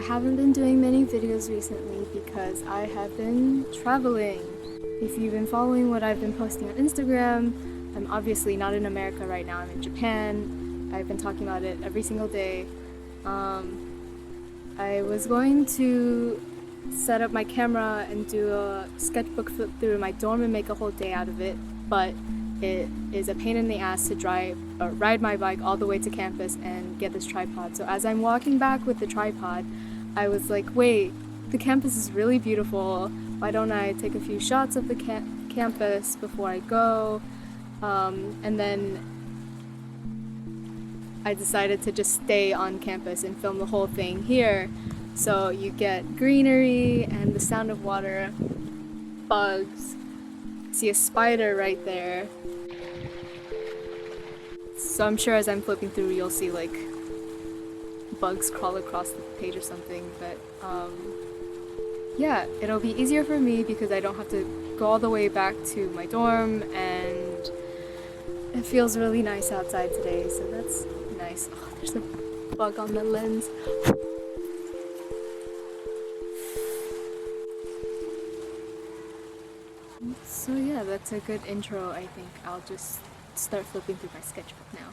haven't been doing many videos recently because I have been traveling. If you've been following what I've been posting on Instagram, I'm obviously not in America right now, I'm in Japan. I've been talking about it every single day. I was going to set up my camera and do a sketchbook flip through my dorm and make a whole day out of it, but it is a pain in the ass to ride my bike all the way to campus and get this tripod. So as I'm walking back with the tripod, I was like, wait, the campus is really beautiful. Why don't I take a few shots of the campus before I go? And then I decided to just stay on campus and film the whole thing here. So you get greenery and the sound of water, bugs, see a spider right there. So I'm sure as I'm flipping through you'll see like bugs crawl across the page or something, but yeah, it'll be easier for me because I don't have to go all the way back to my dorm, and it feels really nice outside today, so that's nice. Oh, there's a bug on the lens. So yeah, that's a good intro, I think. I'll just start flipping through my sketchbook now.